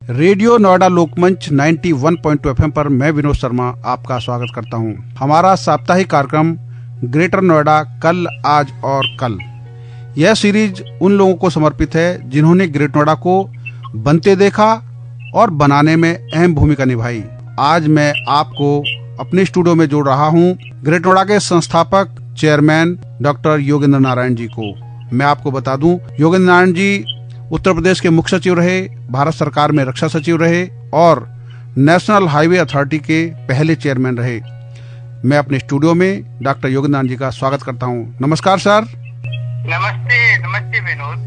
Radio Noida लोकमंच 91.2 FM पर मैं विनोद शर्मा आपका स्वागत करता हूं। हमारा साप्ताहिक कार्यक्रम ग्रेटर नोएडा कल, आज और कल। यह सीरीज उन लोगों को समर्पित है जिन्होंने ग्रेटर नोएडा को बनते देखा और बनाने में अहम भूमिका निभाई। आज मैं आपको अपने स्टूडियो में जोड़ रहा हूं ग्रेटर नोएडा के संस्थापक चेयरमैन डॉक्टर योगेंद्र नारायण जी को। मैं आपको बता दूं, योगेंद्र नारायण जी उत्तर प्रदेश के मुख्य सचिव रहे, भारत सरकार में रक्षा सचिव रहे और नेशनल हाईवे अथॉरिटी के पहले चेयरमैन रहे। मैं अपने स्टूडियो में डॉक्टर योगेंद्र नारायण जी का स्वागत करता हूं। नमस्कार सर। नमस्ते विनोद।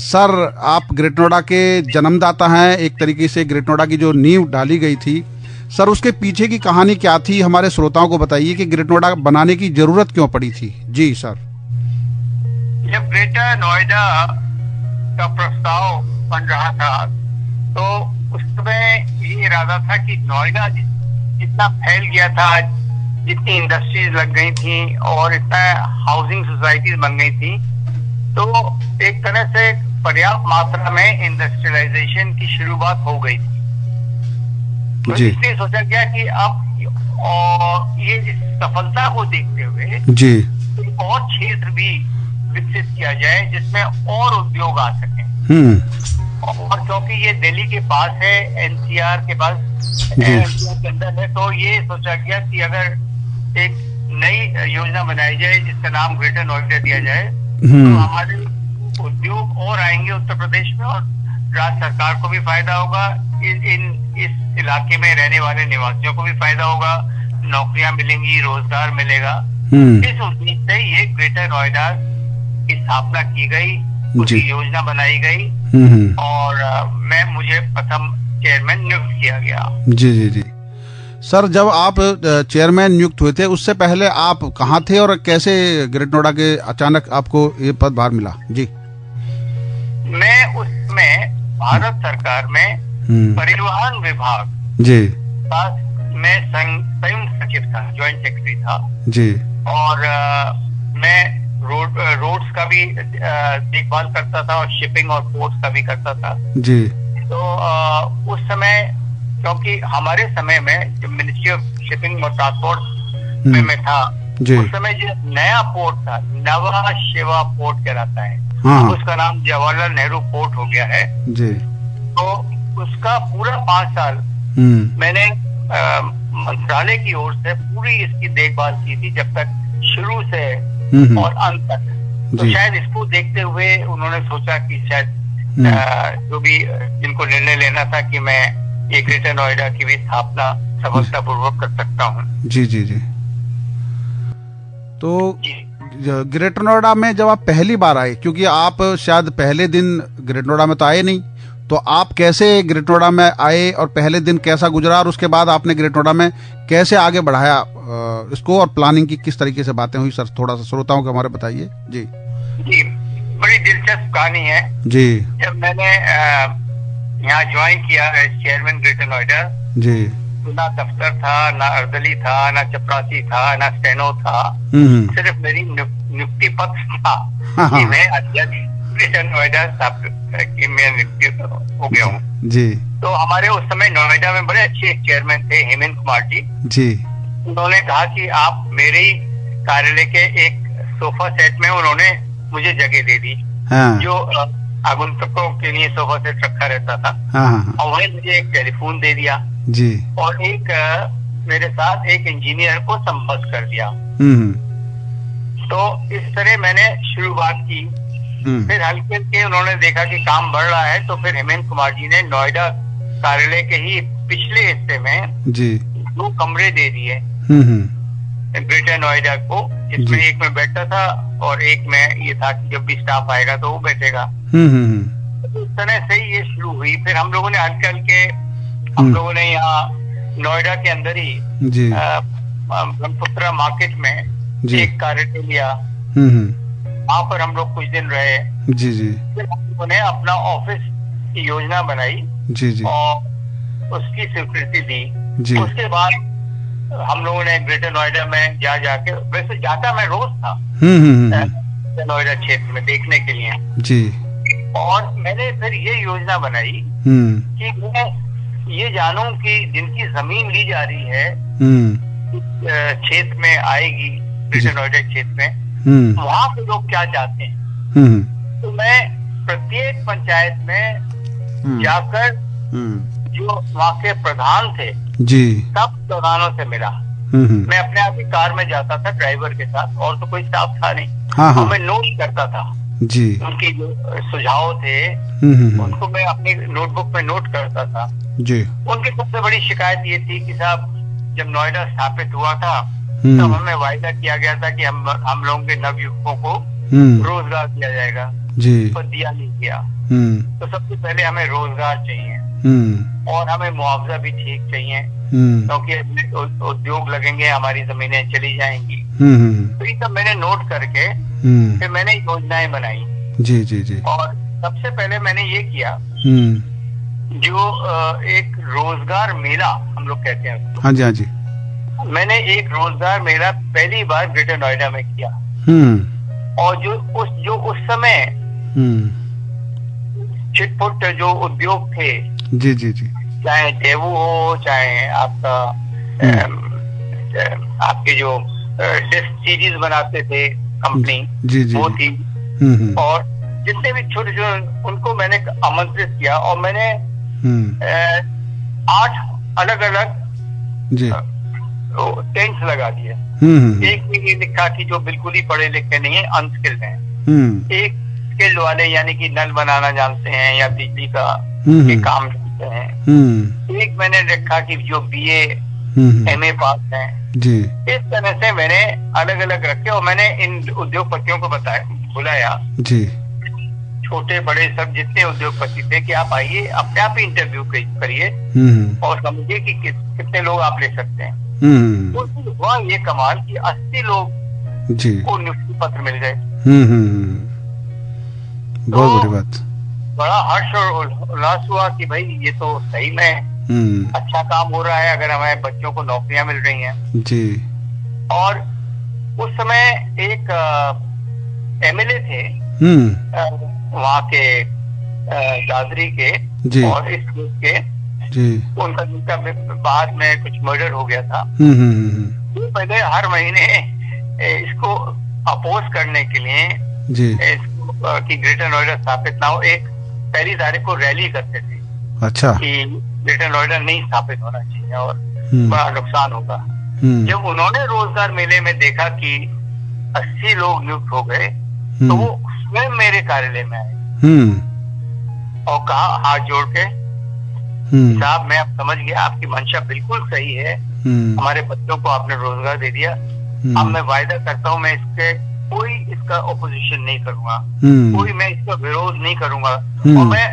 सर, आप ग्रेटर नोएडा के जन्मदाता हैं। एक तरीके से ग्रेटर नोएडा की जो नींव डाली गई थी, सर उसके पीछे की कहानी क्या थी, हमारे श्रोताओं को बताइए कि ग्रेटर नोएडा बनाने की जरूरत क्यों पड़ी थी। जी सर। जब ग्रेटर नोएडा का प्रस्ताव बन रहा था तो उस समय ये इरादा था कि नोएडा जितना फैल गया था, जितनी इंडस्ट्रीज लग गई थी और इतना हाउसिंग सोसाइटीज बन गई थी, तो एक तरह से पर्याप्त मात्रा में इंडस्ट्रियलाइजेशन की शुरुआत हो गई थी। तो इसलिए सोचा गया कि अब ये इस सफलता को देखते हुए जी एक और क्षेत्र भी विकसित किया जाए जिसमें और उद्योग आ सके। और क्योंकि ये दिल्ली के पास है, एनसीआर के पास, एनसीआर के अंदर है, तो ये सोचा गया कि अगर एक नई योजना बनाई जाए जिसका नाम ग्रेटर नोएडा दिया जाए तो हमारे उद्योग और आएंगे उत्तर प्रदेश में और राज्य सरकार को भी फायदा होगा, इस इलाके में रहने वाले निवासियों को भी फायदा होगा, नौकरियां मिलेंगी, रोजगार मिलेगा। इस उद्देश्य से ये ग्रेटर नोएडा की स्थापना की गई, उसकी योजना बनाई गई और मुझे प्रथम चेयरमैन नियुक्त किया गया। जी जी जी। सर, जब आप चेयरमैन नियुक्त हुए थे उससे पहले आप कहाँ थे और कैसे ग्रेटर नोएडा के अचानक आपको ये पदभार मिला। जी। मैं उसमें भारत सरकार में परिवहन विभाग जी मैं संयुक्त सचिव था, ज्वाइंट सेक्रेटरी था जी। और मैं रोड्स का भी देखभाल करता था और शिपिंग और पोर्ट्स का भी करता था जी। तो उस समय, क्योंकि हमारे समय में जब मिनिस्ट्री ऑफ शिपिंग और ट्रांसपोर्ट में मैं था, उस समय जो नया पोर्ट था, नवा शिवा पोर्ट कहलाता है। हाँ। उसका नाम जवाहरलाल नेहरू पोर्ट हो गया है जी। तो उसका पूरा 5 साल मैंने मंत्रालय की ओर से पूरी इसकी देखभाल की थी, जब तक शुरू से और अंत तक। तो शायद इसको देखते हुए उन्होंने सोचा कि शायद जो भी जिनको निर्णय लेना था कि मैं एक ग्रेटर नोएडा की भी स्थापना सफलतापूर्वक कर सकता हूँ। जी जी जी। तो ग्रेटर नोएडा में जब आप पहली बार आए, क्योंकि आप शायद पहले दिन ग्रेटर नोएडा में तो आए नहीं, तो आप कैसे ग्रेटर नोएडा में आए और पहले दिन कैसा गुजरा और उसके बाद आपने ग्रेटर नोएडा में कैसे आगे बढ़ाया इसको और प्लानिंग की किस तरीके से बातें हुई, सर थोड़ा सा श्रोताओं को हमारे बताइए। जी जी, बड़ी दिलचस्प कहानी है जी। जब मैंने यहाँ ज्वाइन किया चेयरमैन ग्रेटर नोएडा जी, तो ना दफ्तर था, ना अर्दली था, ना चपरासी था, ना स्टेनो था, सिर्फ मेरी नियुक्ति पत्र था कि मैं अध्यक्ष ग्रेटर नोएडा की मैं नियुक्त हो गया हूँ जी। तो हमारे उस समय नोएडा में बड़े अच्छे चेयरमैन थे, हेमंत कुमार जी। उन्होंने कहा कि आप मेरे ही कार्यालय के एक सोफा सेट में उन्होंने मुझे जगह दे दी। हाँ। जो आगंतुकों के लिए सोफा सेट रखा रहता था। हाँ। और वहीं मुझे एक टेलीफोन दे दिया जी और एक मेरे साथ एक इंजीनियर को संपर्क कर दिया। तो इस तरह मैंने शुरुआत की। फिर हल्के हल्के उन्होंने देखा कि काम बढ़ रहा है, तो फिर हेमंत कुमार जी ने नोएडा कार्यालय के ही पिछले हिस्से में जी 2 कमरे दे दिए ग्रेटर नोएडा को, जिसमें एक में बैठता था और एक में ये था कि जब भी स्टाफ आएगा तो वो बैठेगा। तो इस तरह से ही ये शुरू हुई। फिर हम लोगों ने हल्के हल्के यहाँ नोएडा के अंदर ही ब्रह्मपुत्रा मार्केट में एक कार्यालय लिया। वहाँ पर हम लोग कुछ दिन रहे जी जी। फिर हम लोगों ने अपना ऑफिस की योजना बनाई जी जी और उसकी स्वीकृति दी जी। उसके बाद हम लोगों ने ग्रेटर नोएडा में जाके, वैसे जाता मैं रोज था नोएडा क्षेत्र में देखने के लिए जी। और मैंने फिर ये योजना बनाई कि मैं ये जानूं कि जिनकी जमीन ली जा रही है क्षेत्र में आएगी, ग्रेटर नोएडा क्षेत्र में, वहाँ के लोग क्या चाहते हैं। तो मैं प्रत्येक पंचायत में जाकर जो वहाँ के प्रधान थे सब प्रधानों से मिला। मैं अपने आप ही कार में जाता था ड्राइवर के साथ, और तो कोई स्टाफ था नहीं। तो मैं नोट करता था जी, उनकी जो सुझाव थे उनको मैं अपनी नोटबुक में नोट करता था जी। उनकी सबसे बड़ी शिकायत ये थी कि साहब, जब नोएडा स्थापित हुआ था तब हमें वायदा किया गया था कि हम लोगों के नवयुवकों को रोजगार दिया जाएगा जी, पर दिया नहीं गया। तो सबसे पहले हमें रोजगार चाहिए और हमें मुआवजा भी ठीक चाहिए, क्योंकि उद्योग लगेंगे, हमारी जमीनें चली जाएंगी। तो ये सब मैंने नोट करके फिर मैंने योजनाएं बनाई जी जी जी। और सबसे पहले मैंने ये किया, जो एक रोजगार मेला हम लोग कहते हैं, हाँ जी हाँ जी, मैंने एक रोजगार मेला पहली बार ग्रेटर नोएडा में किया। और जो उस समय चिटपुट जो उद्योग थे जी जी जी, चाहे डेवू हो, चाहे आपका आपके जो डिस्क सीरीज बनाते थे कंपनी जी जी, वो थी। और जितने भी छोटे छोटे, उनको मैंने आमंत्रित किया और मैंने 8 अलग अलग टेंट्स लगा दिए। एक में ये लिखा कि जो बिल्कुल ही पढ़े लिखे नहीं है, अनस्किल्ड हैं। एक स्किल्ड वाले, यानी कि नल बनाना जानते हैं या बिजली का काम जानते हैं। एक मैंने लिखा कि जो BA MA पास हैं जी। इस तरह से मैंने अलग अलग रखे और मैंने इन उद्योगपतियों को बुलाया जी, छोटे बड़े सब जितने उद्योगपति थे, कि आप आइए, अपने आप ही इंटरव्यू करिए और समझिए कि कितने लोग आप ले सकते हैं। तो हुआ ये कमाल कि 80 लोग जी को नियुक्ति पत्र मिल गए। बहुत बड़ी बात, बड़ा हर्ष और उल्लास हुआ कि भाई ये तो सही में अच्छा काम हो रहा है, अगर हमारे बच्चों को नौकरियां मिल रही हैं जी। और उस समय एक MLA थे वहाँ के दादरी के जी, और इस के जी, उनका जिनका बाद में कुछ मर्डर हो गया था। वो पहले हर महीने इसको अपोज करने के लिए जी, कि ग्रेटर नोएडा स्थापित ना हो, एक 1 तारीख को रैली करते थे। अच्छा, कि ग्रेटर नोएडा नहीं स्थापित होना चाहिए और बड़ा नुकसान होगा। जब उन्होंने रोजगार मेले में देखा कि 80 लोग नियुक्त हो गए, तो वो स्वयं मेरे कार्यालय में आए और कहा हाथ जोड़ के, साहब मैं अब समझ गया, आपकी मंशा बिल्कुल सही है, हमारे बच्चों को आपने रोजगार दे दिया। अब मैं वायदा करता हूँ, मैं कोई इसका ओपोजिशन नहीं करूंगा, कोई मैं इसका विरोध नहीं करूंगा, और मैं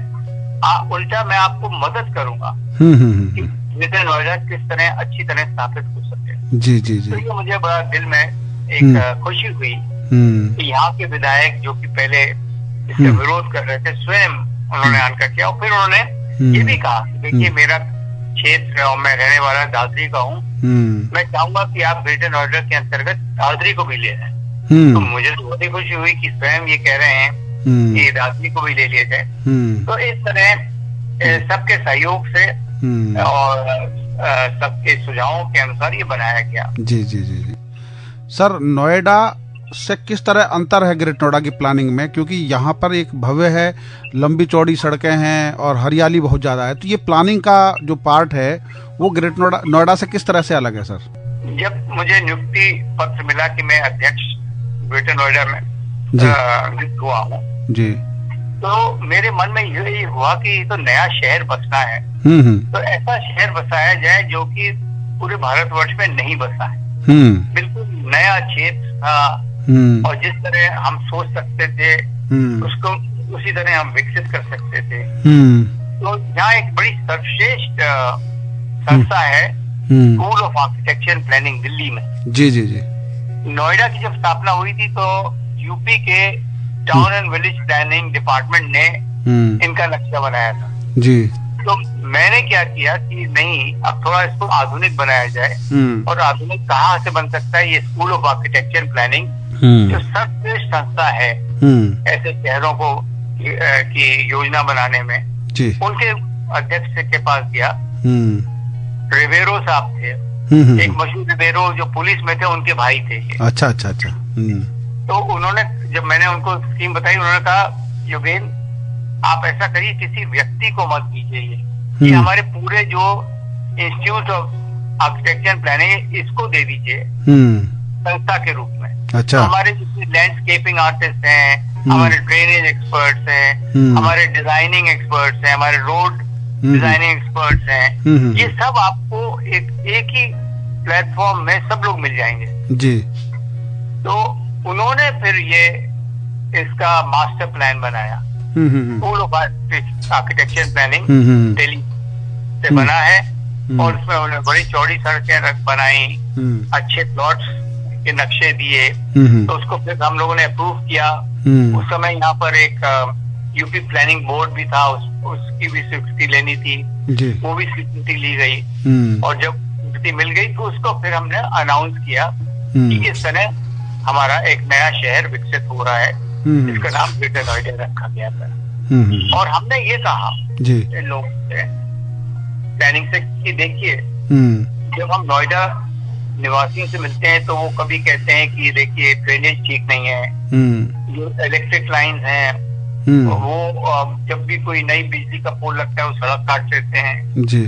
उल्टा मैं आपको मदद करूंगा कि ग्रेटर नोएडा किस तरह अच्छी तरह स्थापित हो सके जी जी जी। तो ये मुझे बड़ा दिल में एक खुशी हुई कि यहाँ के विधायक जो कि पहले इसका विरोध कर रहे थे, स्वयं उन्होंने आकर किया। और फिर उन्होंने ये भी कहा, देखिए मेरा क्षेत्र और मैं रहने वाला दादरी का हूँ, मैं चाहूंगा कि आप ग्रेटर नोएडा के अंतर्गत दादरी को भी ले जाए। तो मुझे तो बहुत ही खुशी हुई कि स्वयं ये कह रहे हैं कि दादरी को भी ले लिया जाए। तो इस तरह सबके सहयोग से और सबके सुझावों के अनुसार ये बनाया गया जी जी जी जी। सर, नोएडा से किस तरह अंतर है ग्रेटर नोएडा की प्लानिंग में, क्योंकि यहाँ पर एक भव्य है, लंबी चौड़ी सड़कें हैं और हरियाली बहुत ज्यादा है, तो ये प्लानिंग का जो पार्ट है वो ग्रेटर नोएडा से किस तरह से अलग है सर? जब मुझे नियुक्ति पत्र मिला कि मैं अध्यक्ष ग्रेटर नोएडा में नियुक्त हुआ हूँ जी, तो मेरे मन में यही हुआ कि तो नया शहर बसना है, तो ऐसा शहर बसाया जाए जो कि पूरे भारतवर्ष में नहीं बसा है। बिल्कुल नया क्षेत्र था और जिस तरह हम सोच सकते थे उसको उसी तरह हम विकसित कर सकते थे। तो यहाँ एक बड़ी सर्वश्रेष्ठ संस्था है, school of architecture and planning, Delhi में जी जी जी। नोएडा की जब स्थापना हुई थी तो यूपी के town and village planning department ने इनका नक्शा बनाया था जी। तो मैंने क्या किया कि नहीं, अब थोड़ा इसको आधुनिक बनाया जाए। और आधुनिक कहाँ से बन सकता है? ये school of architecture and planning जो सर्वश्रेष्ठ संस्था है ऐसे शहरों को की योजना बनाने में जी। उनके अध्यक्ष के पास गया। रिवेरो साहब थे, एक मशहूर रिवेरो जो पुलिस में थे, उनके भाई थे ये। अच्छा अच्छा अच्छा। तो उन्होंने, जब मैंने उनको स्कीम बताई, उन्होंने कहा योगेन आप ऐसा करिए, किसी व्यक्ति को मत दीजिए, ये हमारे पूरे जो इंस्टीट्यूट ऑफ आर्किटेक्चर प्लानिंग इसको दे दीजिए संस्था के रूप में। अच्छा। तो हमारे लैंडस्केपिंग आर्टिस्ट हैं, हमारे ड्रेनेज एक्सपर्ट्स हैं, हमारे डिजाइनिंग एक्सपर्ट्स हैं, हमारे रोड डिजाइनिंग एक्सपर्ट्स हैं, ये सब आपको एक ही प्लेटफॉर्म में सब लोग मिल जाएंगे जी। तो उन्होंने फिर ये इसका मास्टर प्लान बनाया, school of architecture planning Delhi से बना है, और उसमें उन्होंने बड़ी चौड़ी सड़कें बनाई, अच्छे प्लॉट्स के नक्शे दिए। तो उसको फिर हम लोगों ने अप्रूव किया। उस समय यहाँ पर एक यूपी प्लानिंग बोर्ड भी था, उसकी भी स्वीकृति लेनी थी जी। वो भी स्वीकृति ली गई, और जब स्वीकृति मिल गई तो उसको फिर हमने अनाउंस किया कि इस तरह हमारा एक नया शहर विकसित हो रहा है, जिसका नाम ग्रेटर नोएडा रखा गया था। और हमने ये कहा इन लोगों से प्लानिंग से कि देखिए, जब हम नोएडा निवासियों से मिलते हैं तो वो कभी कहते हैं कि देखिए ड्रेनेज ठीक नहीं है, जो इलेक्ट्रिक लाइंस हैं वो जब भी कोई नई बिजली का पोल लगता है वो सड़क काट देते हैं जी।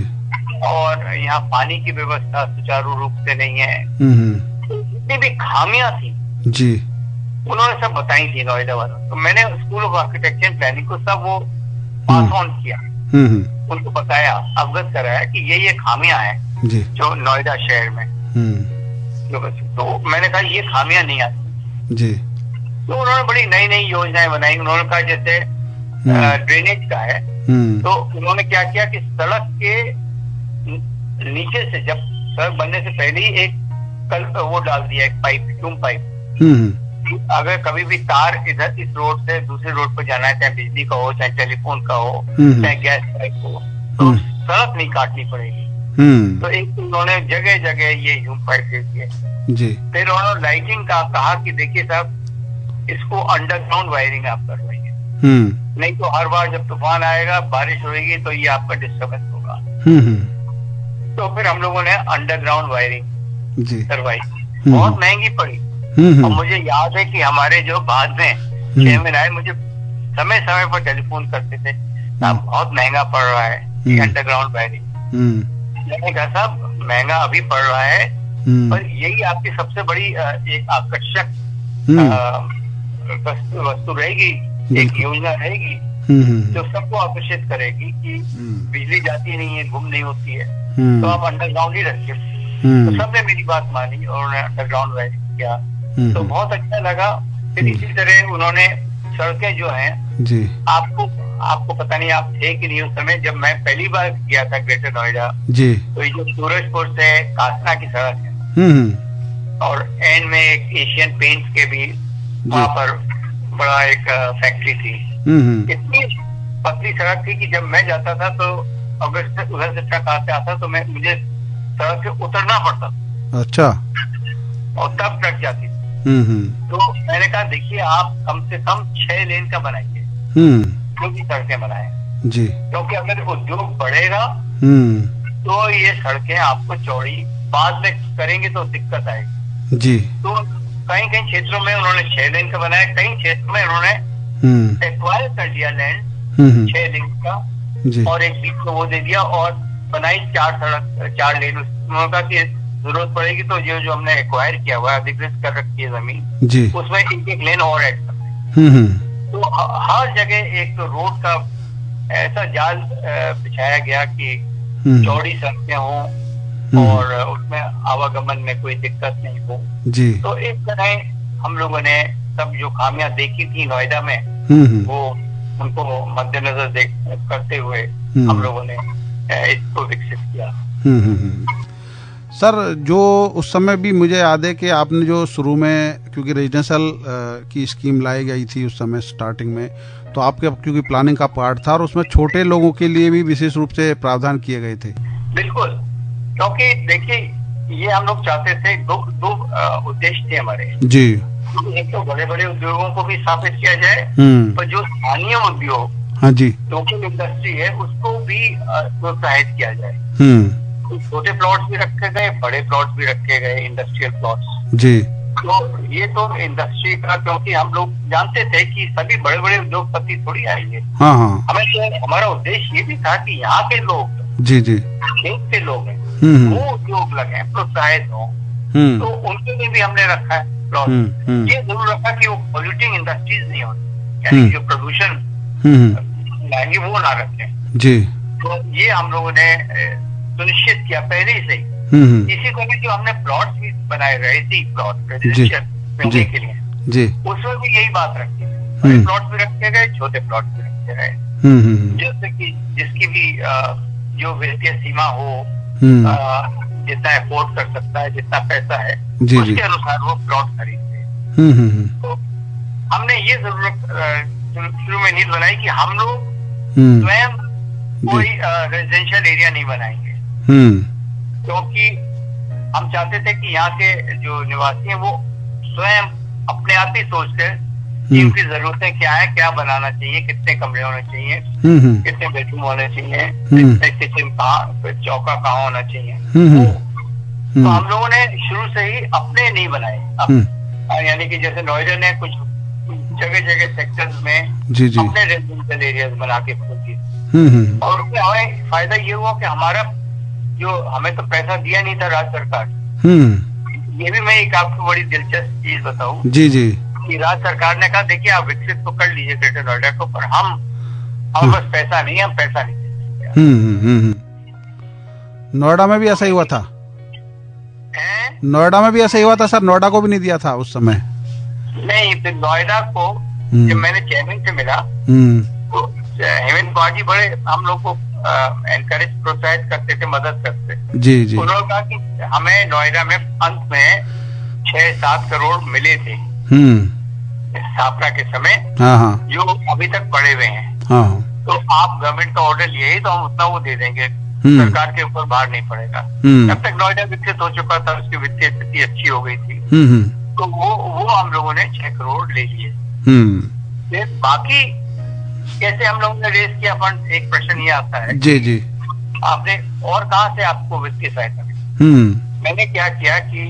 और यहाँ पानी की व्यवस्था सुचारू रूप से नहीं है, जितनी भी खामियां थी जी उन्होंने सब बताई थी नोएडा वालों। तो मैंने स्कूल ऑफ आर्किटेक्चर प्लानिंग को सब वो पास ऑन किया, उनको बताया, अवगत कराया कि ये खामियां हैं जो नोएडा शहर में। तो मैंने कहा ये खामियां नहीं आती जी। तो उन्होंने बड़ी नई नई योजनाएं बनाई। उन्होंने कहा जैसे ड्रेनेज का है, तो उन्होंने क्या किया कि सड़क के नीचे से, जब सड़क बनने से पहले ही एक वो डाल दिया, एक पाइप, ट्यूब पाइप। अगर कभी भी तार इधर इस रोड से दूसरे रोड पर जाना है, चाहे बिजली का हो, चाहे टेलीफोन का हो, चाहे गैस पाइप हो, तो सड़क नहीं काटनी पड़ेगी। तो एक उन्होंने जगह जगह ये ट्यूब पाइप दे दिए जी। फिर उन्होंने लाइटिंग का कहा कि देखिए साहब, इसको अंडरग्राउंड वायरिंग आप करवाइए, नहीं तो हर बार जब तूफान आएगा, बारिश होगी, तो ये आपका डिस्टर्बेंस होगा। तो फिर हम लोगों ने अंडरग्राउंड वायरिंग करवाई, बहुत महंगी पड़ी। और मुझे याद है कि हमारे जो बाद में चेयरमैन आए, मुझे समय समय पर टेलीफोन करते थे, साहब बहुत महंगा पड़ रहा है ये अंडरग्राउंड वायरिंग। मैंने कहा साहब महंगा अभी पड़ रहा है, पर यही आपकी सबसे बड़ी एक आकर्षक वस्तु रहेगी, एक योजना रहेगी जो सबको आकर्षित करेगी कि बिजली जाती नहीं है, गुम नहीं होती है, तो आप अंडरग्राउंड ही रखिए। तो सबने मेरी बात मानी और उन्होंने अंडरग्राउंड वायरिंग किया, तो बहुत अच्छा लगा। फिर इसी तरह उन्होंने सड़कें जो हैं जी, आपको पता नहीं आप थे कि नहीं उस समय, जब मैं पहली बार गया था ग्रेटर नोएडा जी, तो ये जो सूरजपुर से कासना की सड़क है, और एंड में एक एशियन पेंट्स के भी वहाँ पर बड़ा एक फैक्ट्री थी। इतनी पतली सड़क थी कि जब मैं जाता था तो अगर उधर से ट्रक आते आता तो मुझे सड़क से उतरना पड़ता। अच्छा। और तब ट्रक जाती थी। तो मैंने कहा देखिए आप कम से कम 6 लेन का बनाइए, जो भी सड़कें बनाए जी, क्योंकि अगर उद्योग बढ़ेगा तो ये सड़कें आपको चौड़ी बाद में करेंगे तो दिक्कत आएगी जी। तो कई कई क्षेत्रों में उन्होंने 6 लेन का बनाया, कई क्षेत्रों में उन्होंने एक्वायर कर दिया लैंड 6 लेन का जी, और एक बीच में वो दे दिया और बनाई 4 लेन। उन्होंने कहा कि जरूरत पड़ेगी तो जो हमने एक्वायर किया हुआ है, अधिकृत कर रखी है जमीन जी, उसमें एक लेन और ऐड करते। तो हर जगह एक तो रोड का ऐसा जाल बिछाया गया कि चौड़ी सड़कें हों और उसमें आवागमन में कोई दिक्कत नहीं हो जी। तो एक तरह हम लोगों ने सब जो खामियां देखी थी नोएडा में, वो उनको मद्देनजर करते हुए हम लोगों ने इसको विकसित किया। सर, जो उस समय भी मुझे याद है कि आपने जो शुरू में, क्योंकि रेजिडेंशियल की स्कीम लाई गई थी उस समय स्टार्टिंग में, तो आपके क्योंकि प्लानिंग का पार्ट था और उसमें छोटे लोगों के लिए भी विशेष रूप से प्रावधान किए गए थे। बिल्कुल, क्योंकि देखिए ये हम लोग चाहते थे, दो उद्देश्य थे हमारे जी। एक तो बड़े बड़े उद्योगों को भी स्थापित किया जाए, और जो स्थानीय उद्योग, हाँ जी, लोकल इंडस्ट्री है, उसको भी प्रोत्साहित किया जाए। छोटे प्लॉट्स भी रखे गए, बड़े प्लॉट्स भी रखे गए, इंडस्ट्रियल प्लॉट्स जी। तो ये तो इंडस्ट्री का, क्योंकि हम लोग जानते थे कि सभी बड़े बड़े उद्योगपति थोड़ी आएंगे। हाँ हाँ। हमें तो हमारा उद्देश्य ये भी था कि यहाँ के लोग जी जी देश के लोग हैं वो उद्योग लगे, प्रोत्साहित हो, तो उनके लिए भी हमने रखा है प्लॉट। ये जरूर रखा कि वो पॉल्यूटिंग इंडस्ट्रीज नहीं हो, यानी जो प्रदूषण लाएंगे वो ना रखें जी। तो ये हम लोगों ने सुनिश्चित किया पहले से ही। इसी तरह जो हमने प्लॉट्स भी बनाए रहे थे, प्लॉट रेजिडेंशियल के लिए जी, उसमें भी यही बात रखी है। बड़े प्लॉट भी रखे गए, छोटे प्लॉट भी रखे गए, जैसे कि जिसकी भी जो वित्तीय सीमा हो, जितना अफोर्ड कर सकता है, जितना पैसा है उसके अनुसार वो प्लॉट खरीदते हैं। तो हमने ये जरूरत शुरू में नीड बनाई कि हम लोग स्वयं कोई रेजिडेंशियल एरिया नहीं बनाएंगे, क्योंकि हम चाहते थे कि यहाँ के जो निवासी हैं वो स्वयं अपने आप ही सोचकर कि उनकी जरूरतें क्या है, क्या बनाना चाहिए, कितने कमरे होने चाहिए, कितने बेडरूम होने चाहिए, कितने किचन कहाँ, चौका कहाँ होना चाहिए। तो हम लोगों ने शुरू से ही अपने नहीं बनाए, यानी कि जैसे नोएडा ने कुछ जगह जगह सेक्टर्स में अपने रेजिडेंशियल एरियाज बना के खोल दिए, और उसमें हमें फायदा ये हुआ कि हमारा जो, हमें तो पैसा दिया नहीं था राज्य सरकार। ये भी मैं एक आपको बड़ी दिलचस्प चीज बताऊं जी जी, कि राज्य सरकार ने कहा देखिए आप विकसित तो कर लीजिए ग्रेटर नोएडा को, पर हम बस पैसा नहीं, हम पैसा नहीं दे सकते। नोएडा में भी ऐसा ही हुआ था, नोएडा में भी ऐसा ही हुआ था सर, नोएडा को भी नहीं दिया था उस समय। नहीं, तो नोएडा को जब मैंने चेयरमैन से मिला तो हेमंत कुमार जी बड़े हम लोग को एनकरेज, प्रोत्साहित करते थे, मदद करते जी जी। उन्होंने कहा कि हमें नोएडा में अंत में 6-7 करोड़ मिले थे स्थापना के समय, जो अभी तक पड़े हुए हैं। तो आप गवर्नमेंट का ऑर्डर लिए ही तो हम उतना वो दे देंगे, सरकार के ऊपर भार नहीं पड़ेगा। जब तक नोएडा विकसित हो चुका था, उसकी वित्तीय स्थिति अच्छी हो गई थी, तो वो हम लोगों ने 6 करोड़ ले लिए। फिर बाकी कैसे हम लोगों ने रेस किया फंड, एक प्रश्न ये आता है जी जी, आपने और कहाँ से आपको वित्तीय सहायता मिली? मैंने क्या किया कि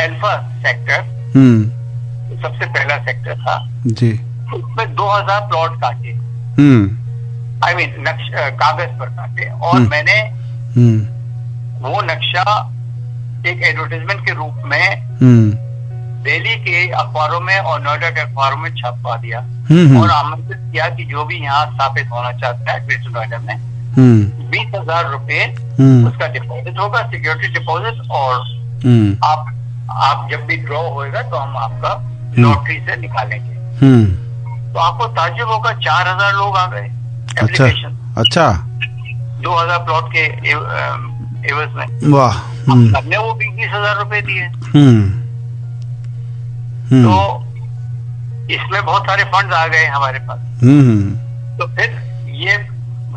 अल्फा सेक्टर सबसे पहला सेक्टर था जी, उसमें 2000 प्लॉट काटे, आई मीन कागज पर काटे, और मैंने वो नक्शा एक एडवर्टाइजमेंट के रूप में दिल्ली के अखबारों में और नोएडा के अखबारों में छपवा दिया, और आमंत्रित किया कि जो भी यहाँ स्थापित होना चाहता है ग्रेटर नोएडा में 20,000 रुपए उसका डिपॉजिट होगा, सिक्योरिटी डिपॉजिट, और आप जब भी ड्रॉ होएगा तो हम आपका लॉटरी से निकालेंगे। तो आपको ताज्जुब होगा, 4,000 लोग आ गए एप्लीकेशन। अच्छा 2000 प्लॉट के एवज में, वाह। हमने वो 20,000 रुपए दिए। तो इसमें बहुत सारे फंड्स आ गए हमारे पास। तो फिर ये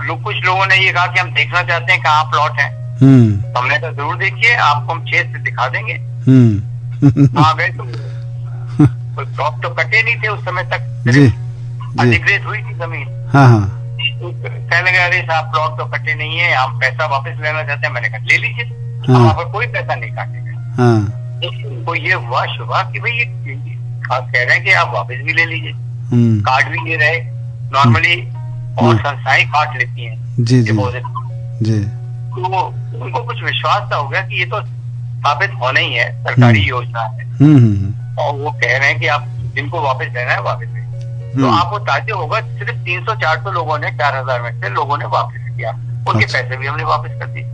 कुछ लोगों ने ये कहा कि हम देखना चाहते हैं कहाँ प्लॉट है। तो हमने कहा जरूर देखिए, आपको हम 6 से दिखा देंगे। आ गए तो कोई प्लॉट तो कटे नहीं थे उस समय तक, अधिग्रहित हुई थी जमीन। कहने लगे अरे साहब प्लॉट तो कटे नहीं है, हम पैसा वापस लेना चाहते हैं। मैंने कहा ले लीजिए, हम वहाँ पर कोई पैसा नहीं काटेगा। तो ये हुआ शुभा कि भाई ये कह रहे हैं कि आप वापस भी ले लीजिए, कार्ड भी ले रहे नॉर्मली, और संस्थाएं काट लेती हैं डिपॉजिट। तो उनको कुछ विश्वास सा हो गया कि ये तो स्थापित होना ही है, सरकारी योजना है, और वो कह रहे हैं कि आप जिनको वापस लेना है वापस ले। तो आपको ताज्जुब होगा, सिर्फ 300-400 लोगों ने 4,000 में से लोगों ने वापस किया, उनके पैसे भी हमने वापस कर दिए।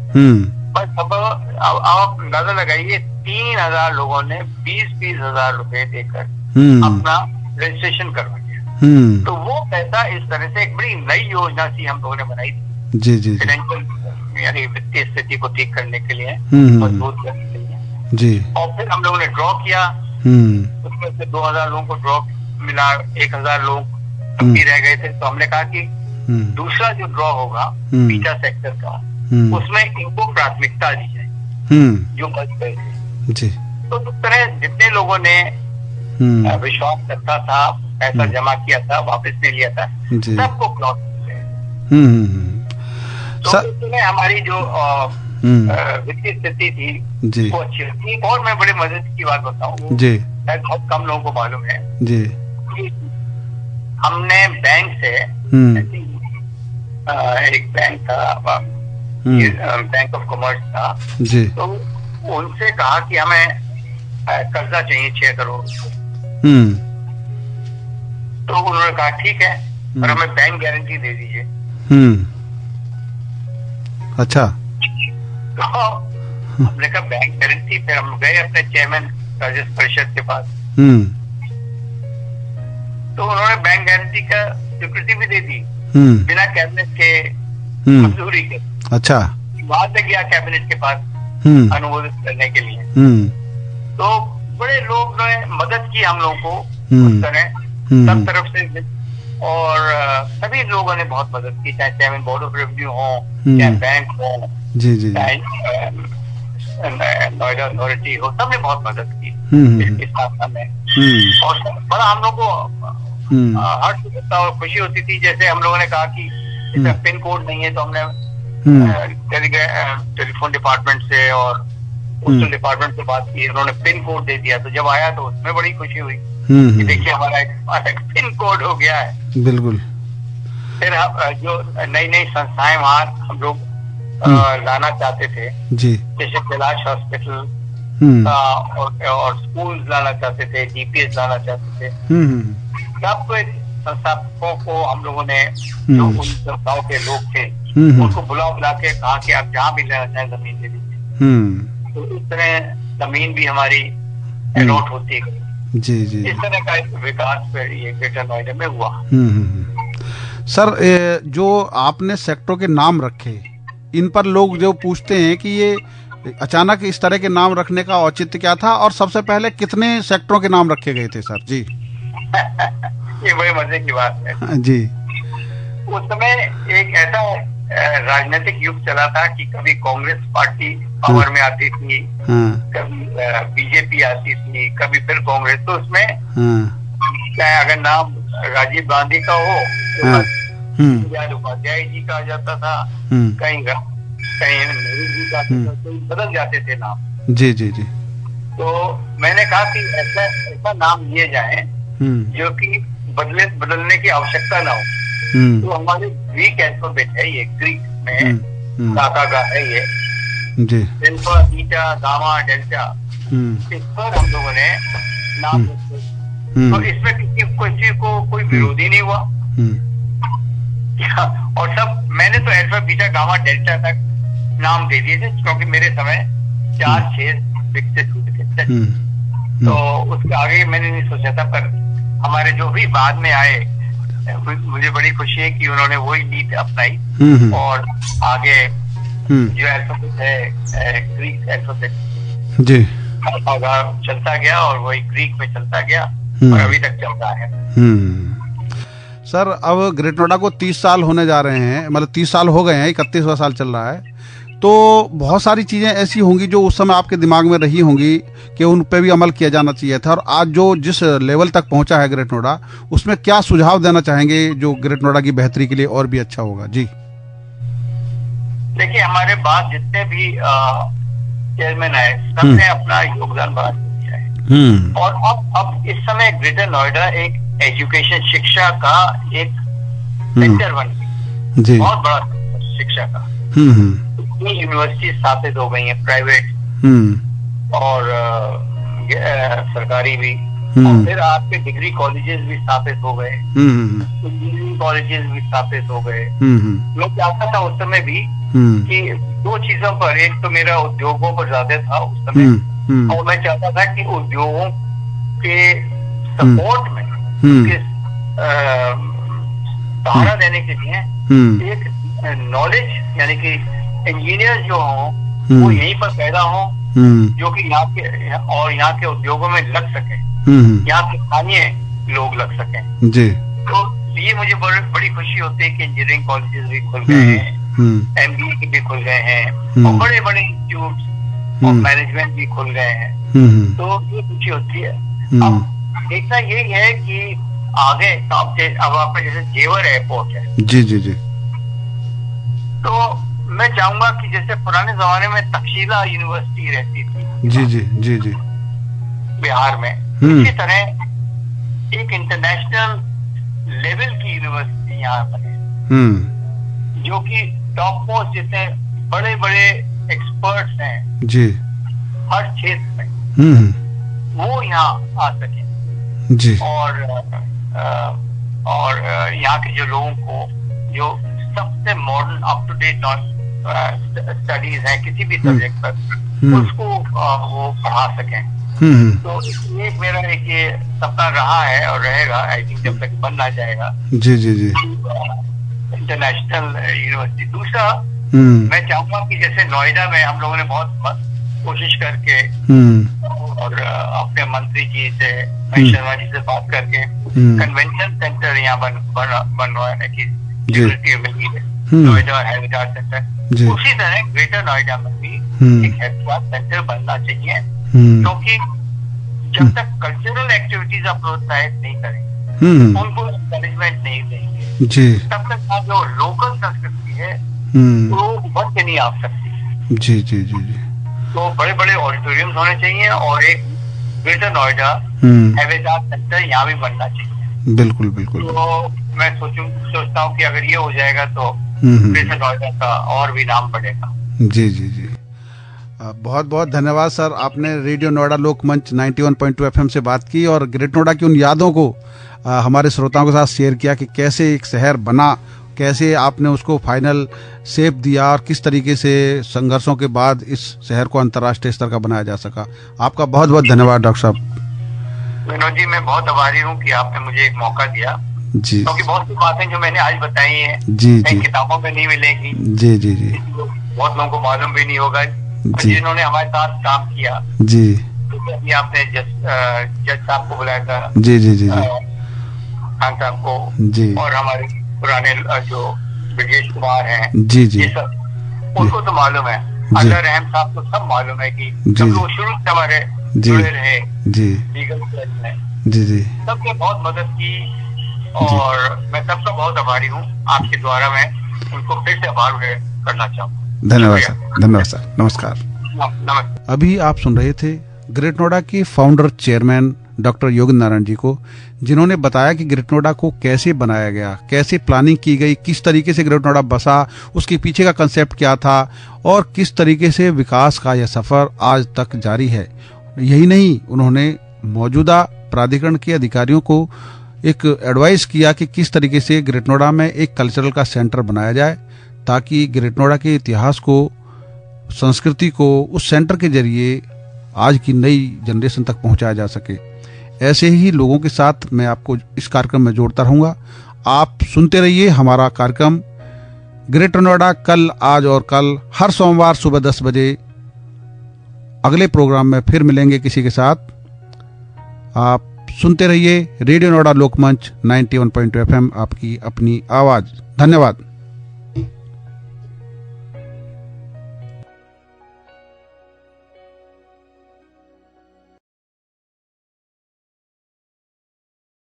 बस अब आप अंदाजा लगाइए, 3,000 लोगों ने 20-20 हजार रुपए देकर अपना रजिस्ट्रेशन करवा दिया। तो वो पैसा इस तरह से एक बड़ी नई योजना सी हम लोगों ने बनाई थी जी जी, फाइनेंशियल यानी वित्तीय स्थिति को ठीक करने के लिए, मजबूत करने के लिए जी। और फिर हम लोगों ने ड्रॉ किया, उसमें से 2,000 लोगों को ड्रॉ मिला, 1,000 लोग अभी रह गए थे। तो हमने कहा कि दूसरा जो ड्रॉ होगा पीछा सेक्टर का, उसमें इनको प्राथमिकता दी जाए जो बच गए थे जी। तो इस तरह जितने लोगों ने विश्वास रखता था, पैसा जमा किया था, वापस नहीं लिया था, सबको प्लॉट मिलते हैं। तो उसमें हमारी जो वित्तीय स्थिति थी वो अच्छी थी। और मैं बड़े मजे की बात बताऊँ, बहुत कम लोगों को मालूम है कि हमने बैंक से, एक बैंक था, बैंक ऑफ कॉमर्स था, तो उनसे कहा कि हमें कर्जा चाहिए 6 करोड़। तो उन्होंने कहा ठीक है, और हमें बैंक गारंटी दे दीजिए। अच्छा। तो हमने कहा बैंक गारंटी, फिर हम गए अपने चेयरमैन राजस्व परिषद के पास, तो उन्होंने बैंक गारंटी का स्वीकृति भी दे दी बिना कैबिनेट के मंजूरी के। अच्छा। बाद में गया कैबिनेट के पास अनुमोदित करने के लिए, तो बड़े लोग ने मदद की हम लोगों को उस तरह, सब तरफ से, और सभी लोगों ने बहुत मदद की, चाहे चेयरमैन बोर्ड ऑफ रेवेन्यू हो, चाहे बैंक हो, चाहे नोएडा अथॉरिटी हो, सबने बहुत मदद की इस मामले में। और बड़ा हम लोग को हर्ष होता और खुशी होती थी। जैसे हम लोगों ने कहा कि इसमें पिन कोड नहीं है, तो हमने टेलीफोन डिपार्टमेंट से और पोस्टल डिपार्टमेंट से बात की, उन्होंने पिन कोड दे दिया। तो जब आया तो उसमें बड़ी खुशी हुई कि देखिए हमारा एक पिन कोड हो गया है। बिल्कुल। फिर हम जो नई नई संस्थाएं वहाँ हम लोग लाना चाहते थे, जैसे कैलाश हॉस्पिटल और स्कूल लाना चाहते थे, डीपीएस लाना चाहते थे, सब संस्थापकों को हम लोगों ने, जो उन संस्थाओं के लोग थे, उनको बुला के कहा कि आप जहाँ भी लेना चाहें जमीन ले लीजिए। तो इस तरह जमीन भी हमारी अलॉट होती गई। इस तरह का विकास फिर ये ग्रेटर नोएडा में हुआ। सर, जो आपने सेक्टरों के नाम रखे, इन पर लोग जो पूछते हैं कि ये अचानक इस तरह के नाम रखने का औचित्य क्या था, और सबसे पहले कितने सेक्टरों के नाम रखे गए थे सर? जी। ये बड़े मजे की बात है जी। उस समय एक ऐसा राजनीतिक युग चला था कि कभी कांग्रेस पार्टी पावर में आती थी, कभी बीजेपी आती थी, कभी फिर कांग्रेस। तो उसमें चाहे अगर नाम राजीव गांधी का हो तो दीनदयाल उपाध्याय जी का आ जाता था, कहीं नेहरू जी का, बदल जाते थे नाम। जी जी जी। तो मैंने कहा कि ऐसा नाम लिए जाए जो कि बदलने की आवश्यकता ना हो। तो हमारे ग्रीक अल्फाबेट है, ये ग्रीक में काका है, ये अल्फा, बीटा, गामा, डेल्टा, इस पर हम लोगों ने नाम रखे। तो इसमें किसी को कोई विरोधी नहीं हुआ। और सब मैंने तो अल्फा, बीटा, गामा, डेल्टा तक नाम दे दिए थे, क्योंकि मेरे समय 4-6 विकसित हुए थे। तो उसके आगे मैंने नहीं सोचा था, पर हमारे जो भी बाद में आए, मुझे बड़ी खुशी है कि उन्होंने वही नीति अपनाई, और आगे जो अल्फाबेट है ग्रीक अल्फाबेट जी चलता गया, और वही ग्रीक में चलता गया, और अभी तक चल रहा है। सर, अब ग्रेट नोएडा को 30 साल होने जा रहे हैं, मतलब 30 साल हो गए हैं, 31वां साल चल रहा है। तो बहुत सारी चीज़ें ऐसी होंगी जो उस समय आपके दिमाग में रही होंगी कि उन पे भी अमल किया जाना चाहिए था, और आज जो जिस लेवल तक पहुंचा है ग्रेट नोएडा, उसमें क्या सुझाव देना चाहेंगे जो ग्रेट नोएडा की बेहतरी के लिए और भी अच्छा होगा? जी। देखिए, हमारे बाद जितने भी चेयरमैन आए, सबने अपना योगदान बड़ा दिया है, और अब इस समय ग्रेटर नोएडा एक एजुकेशन, शिक्षा का एक सेक्टर बन गया, बहुत बड़ा शिक्षा का। यूनिवर्सिटी स्थापित हो गई हैं, प्राइवेट और सरकारी भी, और फिर आपके डिग्री कॉलेजेस भी स्थापित हो गए, इंजीनियरिंग कॉलेजेस भी स्थापित हो गए। मैं चाहता था उस समय भी कि 2 चीजों पर, एक तो मेरा उद्योगों पर ज्यादा था उस समय, और मैं चाहता था कि उद्योगों के सपोर्ट में सहारा देने के लिए एक नॉलेज, यानी कि इंजीनियर जो हों वो यहीं पर पैदा हों, जो कि यहाँ के उद्योगों में लग सके, यहाँ के स्थानीय लोग लग सकें जी। तो ये मुझे बड़ी खुशी होती है कि इंजीनियरिंग कॉलेजेस भी खुल गए हैं, MBA के भी खुल गए हैं, और बड़े बड़े इंस्टीट्यूट और मैनेजमेंट भी खुल गए हैं। तो ये खुशी होती है। अब देखना यही है कि आगे अब आपका जैसे जेवर एयरपोर्ट है। जी जी जी। तो मैं चाहूंगा कि जैसे पुराने जमाने में तक्षशिला यूनिवर्सिटी रहती थी जी जी जी जी बिहार में, इसी तरह एक इंटरनेशनल लेवल की यूनिवर्सिटी यहाँ बने, जो कि टॉप मोस्ट जितने बड़े बड़े एक्सपर्ट्स हैं जी हर क्षेत्र में, वो यहाँ आ सके जी। और यहाँ के जो लोगों को जो सबसे modern up to date studies है किसी भी सब्जेक्ट पर, उसको वो पढ़ा सकें। तो ये मेरा एक ये सपना रहा है और रहेगा, आई थिंक जब तक बनना जाएगा। जी जी जी। International university. दूसरा मैं चाहूंगा कि जैसे नोएडा में हम लोगों ने बहुत कोशिश करके और अपने मंत्री जी से, महेश शर्मा जी से बात करके कन्वेंशन सेंटर यहाँ बनवाने की सिक्योरिटी मिली है, नोएडा हैबिटाट सेंटर। उसी तरह ग्रेटर नोएडा में भी एक हैबिटाट सेंटर बनना चाहिए, क्योंकि जब तक कल्चरल एक्टिविटीज आप प्रोत्साहित नहीं करेंगे, उनको मैनेजमेंट नहीं देंगे, तब तक जो लोकल संस्कृति है वो उभर के नहीं आ सकती। जी जी जी जी। तो बड़े बड़े ऑडिटोरियम्स होने चाहिए और एक ग्रेटर नोएडा हैबिटाट सेंटर यहाँ भी बनना चाहिए। बिल्कुल बिल्कुल। तो मैं सोचता हूँ कि अगर ये हो जाएगा तो ग्रेटर नोएडा का और भी नाम बढ़ेगा। जी जी जी। बहुत बहुत धन्यवाद सर, आपने रेडियो नोएडा लोकमंच 91.2 FM से बात की और ग्रेटर नोएडा की उन यादों को हमारे श्रोताओं के साथ शेयर किया कि कैसे एक शहर बना, कैसे आपने उसको फाइनल शेप दिया और किस तरीके से संघर्षों के बाद इस शहर को अंतर्राष्ट्रीय स्तर का बनाया जा सका। आपका बहुत बहुत धन्यवाद डॉक्टर साहब। विनोद जी, मैं बहुत आभारी हूँ कि आपने मुझे एक मौका दिया जी, क्योंकि बहुत सी बातें जो मैंने आज बताई हैं जी जी किताबों में नहीं मिलेगी। जी जी जी। बहुत लोगों को मालूम भी नहीं होगा जिन्होंने हमारे साथ काम किया। जी। तो अभी आपने जज साहब को बुलाया था। जी जी जी। खान साहब को जी, और हमारे पुराने जो ब्रजेश कुमार हैं जी जी, ये सब उनको तो मालूम है। अल्लाह रहम साहब को सब मालूम है कि सब लोग शुरू से हमारे जुड़े रहे जी लीगल में। जी जी। सबने बहुत मदद की और मैं सबका बहुत आभारी हूँ। आपके द्वारा मैं उनको फिर से आभार करना चाहूँगा। धन्यवाद सर, धन्यवाद सर, नमस्कार। नमस्कार। अभी आप सुन रहे थे ग्रेटर नोएडा के founder chairman doctor Yogendra Narayan ji को, जिन्होंने बताया कि ग्रेटर नोएडा को कैसे बनाया गया, कैसे प्लानिंग की गई, किस तरीके से ग्रेटर नोएडा बसा, उसके पीछे का कंसेप्ट क्या था और किस तरीके से विकास का यह सफर आज तक जारी है। यही नहीं, उन्होंने मौजूदा प्राधिकरण के अधिकारियों को एक एडवाइस किया कि किस तरीके से ग्रेटर नोएडा में एक कल्चरल का सेंटर बनाया जाए, ताकि ग्रेटर नोएडा के इतिहास को, संस्कृति को उस सेंटर के जरिए आज की नई जनरेशन तक पहुंचाया जा सके। ऐसे ही लोगों के साथ मैं आपको इस कार्यक्रम में जोड़ता रहूंगा। आप सुनते रहिए हमारा कार्यक्रम ग्रेटर नोएडा कल, आज और कल, हर सोमवार सुबह 10 बजे। अगले प्रोग्राम में फिर मिलेंगे किसी के साथ। आप सुनते रहिए रेडियो नोएडा लोकमंच 91.2 FM, आपकी अपनी आवाज। धन्यवाद।